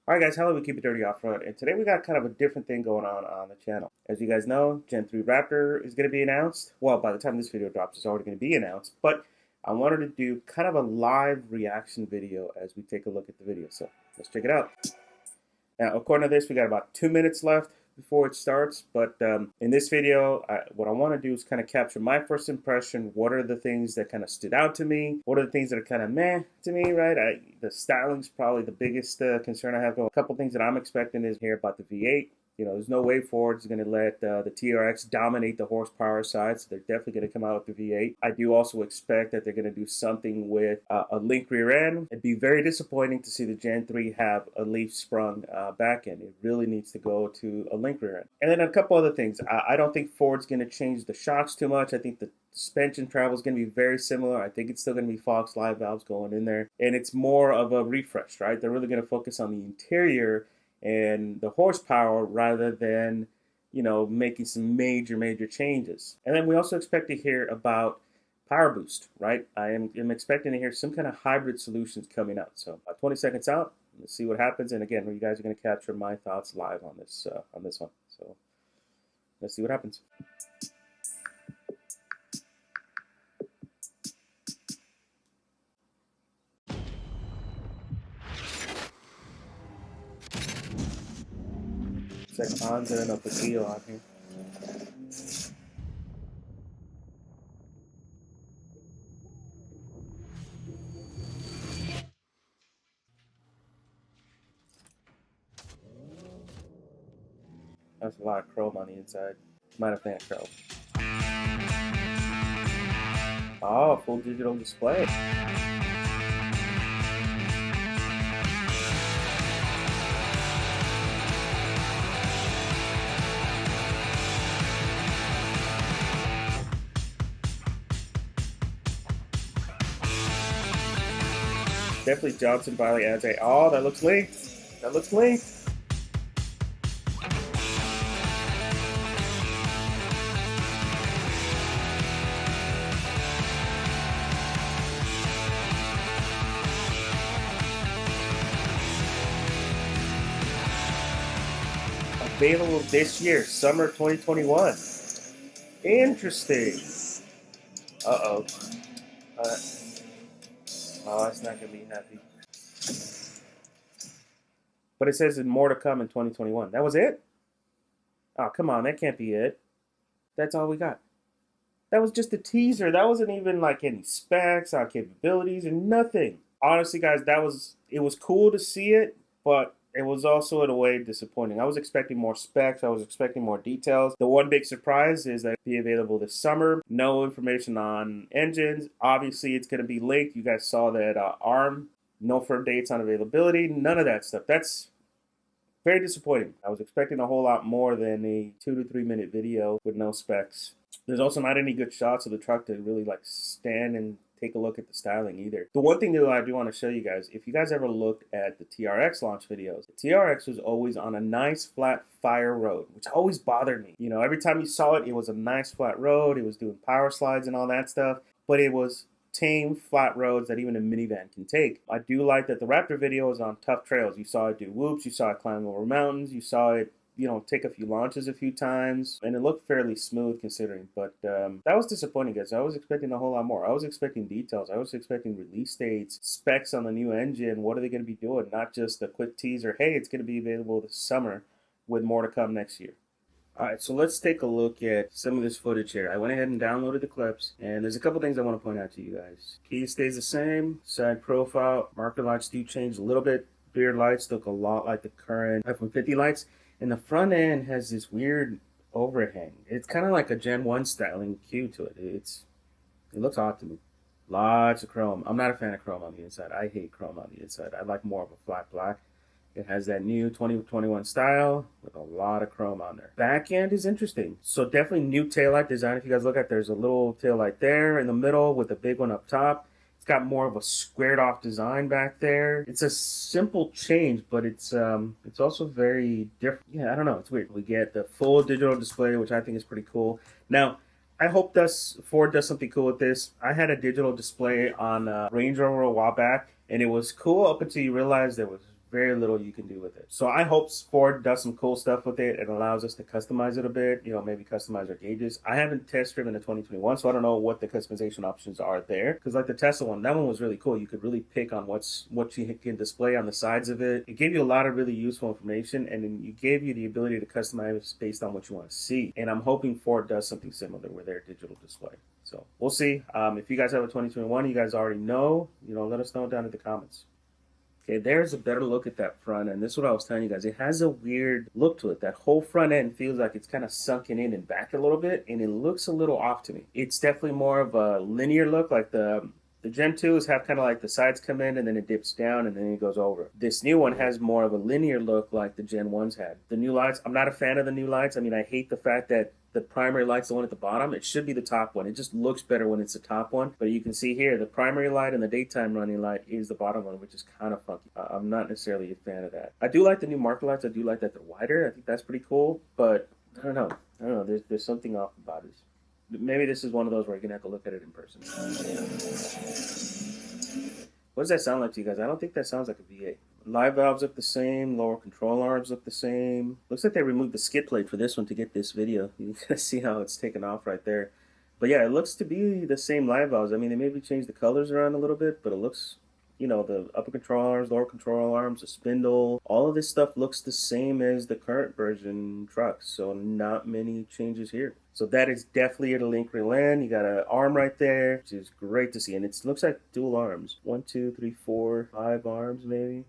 Alright guys, hello, we keep it dirty off road, and today we got kind of a different thing going on the channel. As you guys know, Gen3 Raptor is going to be announced. Well, by the time this video drops, it's already going to be announced, but I wanted to do kind of a live reaction video as we take a look at the video, so let's check it out. Now, according to this, we got about 2 minutes left before it starts, but in this video, what I want to do is kind of capture my first impression. What are the things that kind of stood out to me? What are the things that are kind of meh to me, right? The styling's probably the biggest concern I have. A couple things that I'm expecting is here about the V8. You know, there's no way Ford is going to let the TRX dominate the horsepower side, so they're definitely going to come out with the V8. I do also expect that they're going to do something with a link rear end. It'd be very disappointing to see the Gen 3 have a leaf-sprung back end. It really needs to go to a link rear end. And then a couple other things. I don't think Ford's going to change the shocks too much. I think the suspension travel is going to be very similar. I think it's still going to be Fox live valves going in there. And it's more of a refresh, right? They're really going to focus on the interior and the horsepower rather than, you know, making some major changes. And then we also expect to hear about power boost, right? I am expecting to hear some kind of hybrid solutions coming out. So about 20 seconds out, let's see what happens. And again, you guys are going to capture my thoughts live on this one. So let's see what happens. It's like Anza and a Patillo on here. That's a lot of chrome on the inside. Might have been chrome. Oh, full digital display. Definitely Johnson Biley adds a. Oh, that looks linked. That looks linked. Available this year, summer 2021. Interesting. Uh-oh. Oh, that's not going to be happy. But it says there's more to come in 2021. That was it? Oh, come on. That can't be it. That's all we got. That was just a teaser. That wasn't even like any specs or capabilities or nothing. Honestly, guys, it was cool to see it, but it was also in a way disappointing. I was expecting more specs. I was expecting more details. The one big surprise is that it'll be available this summer. No information on engines. Obviously, it's going to be linked. You guys saw that ARM. No firm dates on availability. None of that stuff. That's very disappointing. I was expecting a whole lot more than a 2 to 3 minute video with no specs. There's also not any good shots of the truck to really like stand and take a look at the styling either. The one thing that I do want to show you guys, if you guys ever looked at the TRX launch videos, the TRX was always on a nice flat fire road, which always bothered me. You know, every time you saw it, it was a nice flat road. It was doing power slides and all that stuff, but it was tame flat roads that even a minivan can take. I do like that the Raptor video is on tough trails. You saw it do whoops, you saw it climb over mountains, you saw it, you know, take a few launches a few times, and it looked fairly smooth considering. But that was disappointing, guys. I was expecting a whole lot more. I was expecting details. I was expecting release dates, specs on the new engine. What are they going to be doing? Not just a quick teaser. Hey, it's going to be available this summer with more to come next year. Alright, so let's take a look at some of this footage here. I went ahead and downloaded the clips, and there's a couple things I want to point out to you guys. Key stays the same, side profile, marker lights do change a little bit. Rear lights look a lot like the current iPhone 50 lights, and the front end has this weird overhang. It's kind of like a Gen 1 styling cue to it. It looks odd to me. Lots of chrome. I'm not a fan of chrome on the inside. I hate chrome on the inside. I like more of a flat black. It has that new 2021 style with a lot of chrome on there. Back end is interesting. So definitely new taillight design. If you guys look at, there's a little taillight there in the middle with a big one up top. It's got more of a squared off design back there. It's a simple change, but it's also very different. Yeah, I don't know. It's weird. We get the full digital display, which I think is pretty cool. Now, I hope Ford does something cool with this. I had a digital display on Range Rover a while back, and it was cool up until you realize there was very little you can do with it. So I hope Ford does some cool stuff with it and allows us to customize it a bit, you know, maybe customize our gauges. I haven't test driven the 2021, so I don't know what the customization options are there. Because like the Tesla one, that one was really cool. You could really pick on what you can display on the sides of it. It gave you a lot of really useful information, and then it gave you the ability to customize based on what you want to see. And I'm hoping Ford does something similar with their digital display. So we'll see. If you guys have a 2021, you guys already know, you know, let us know down in the comments. Okay, there's a better look at that front end. This is what I was telling you guys. It has a weird look to it. That whole front end feels like it's kind of sunken in and back a little bit, and it looks a little off to me. It's definitely more of a linear look, like the Gen 2s have kind of like the sides come in and then it dips down and then it goes over. This new one has more of a linear look like the Gen 1s had. The new lights, I'm not a fan of the new lights. I mean, I hate the fact that the primary light's the one at the bottom. It should be the top one. It just looks better when it's the top one. But you can see here, the primary light and the daytime running light is the bottom one, which is kind of funky. I'm not necessarily a fan of that. I do like the new marker lights. I do like that they're wider. I think that's pretty cool. But I don't know. There's something off about it. Maybe this is one of those where you're going to have to look at it in person. What does that sound like to you guys? I don't think that sounds like a V8. Live valves look the same. Lower control arms look the same. Looks like they removed the skid plate for this one to get this video. You can see how it's taken off right there. But yeah, it looks to be the same live valves. I mean, they maybe changed the colors around a little bit, but it looks, you know, the upper control arms, lower control arms, the spindle, all of this stuff looks the same as the current version trucks. So not many changes here. So that is definitely a link relay. You got an arm right there, which is great to see. And it looks like dual arms. 1, 2, 3, 4, 5 arms maybe.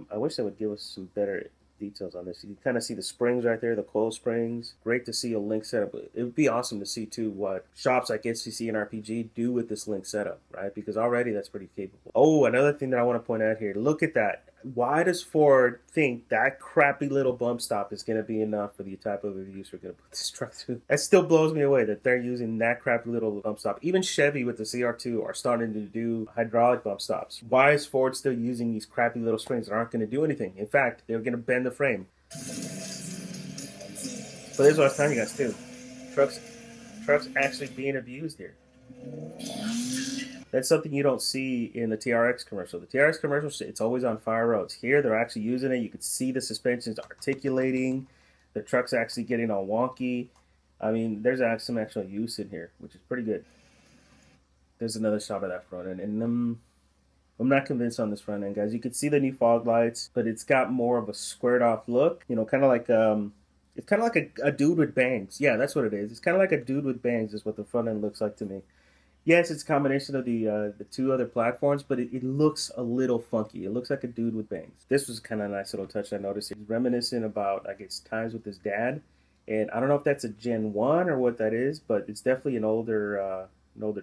I wish they would give us some better details on this. You can kind of see the springs right there, the coil springs. Great to see a link setup. It would be awesome to see too what shops like SCC and RPG do with this link setup, right? Because already that's pretty capable. Oh, another thing that I want to point out here. Look at that. Why does Ford think that crappy little bump stop is going to be enough for the type of use we're going to put this truck through? That still blows me away that they're using that crappy little bump stop. Even Chevy with the CR2 are starting to do hydraulic bump stops. Why is Ford still using these crappy little springs that aren't going to do anything? In fact, they're going to bend the frame. But here's what I was telling you guys too. Trucks actually being abused here. That's something you don't see in the TRX commercial. The TRX commercial, it's always on fire roads. Here, they're actually using it. You can see the suspensions articulating. The truck's actually getting all wonky. I mean, there's some actual use in here, which is pretty good. There's another shot of that front end. And I'm not convinced on this front end, guys. You can see the new fog lights, but it's got more of a squared off look. You know, kind of like it's kind of like a dude with bangs. Yeah, that's what it is. It's kind of like a dude with bangs is what the front end looks like to me. Yes, it's a combination of the two other platforms, but it looks a little funky. It looks like a dude with bangs. This was kind of a nice little touch I noticed. It's reminiscent about, I guess, times with his dad. And I don't know if that's a Gen 1 or what that is, but it's definitely an older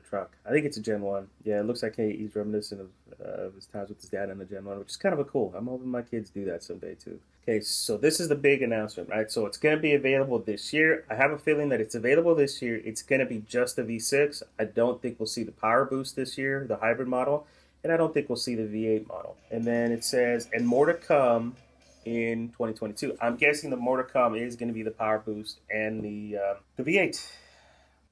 truck. I think it's a Gen 1. Yeah, it looks like he's reminiscent of his times with his dad on the Gen 1, which is kind of a cool. I'm hoping my kids do that someday too. Okay, so this is the big announcement, right? So it's going to be available this year. I have a feeling that it's available this year. It's going to be just the V6. I don't think we'll see the power boost this year, the hybrid model, and I don't think we'll see the V8 model. And then it says, and more to come in 2022. I'm guessing the more to come is going to be the power boost and the V8.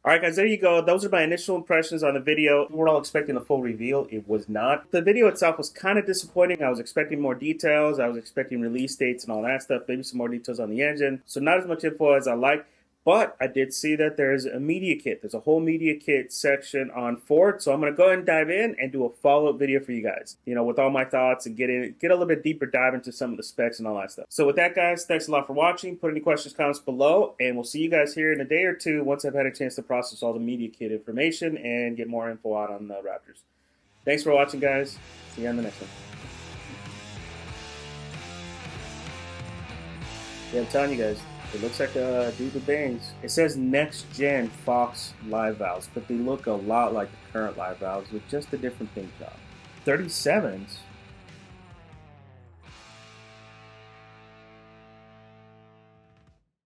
All right, guys, there you go. Those are my initial impressions on the video. We're all expecting a full reveal. It was not. The video itself was kind of disappointing. I was expecting more details. I was expecting release dates and all that stuff, maybe some more details on the engine. So not as much info as I like. But I did see that there's a media kit. There's a whole media kit section on Ford. So I'm going to go ahead and dive in and do a follow-up video for you guys, you know, with all my thoughts and get a little bit deeper dive into some of the specs and all that stuff. So with that, guys, thanks a lot for watching. Put any questions, comments below, and we'll see you guys here in a day or two once I've had a chance to process all the media kit information and get more info out on the Raptors. Thanks for watching, guys. See you on the next one. Yeah, I'm telling you guys. It looks like a dude with bangs. It says next gen Fox live valves, but they look a lot like the current live valves with just a different paint job. 37s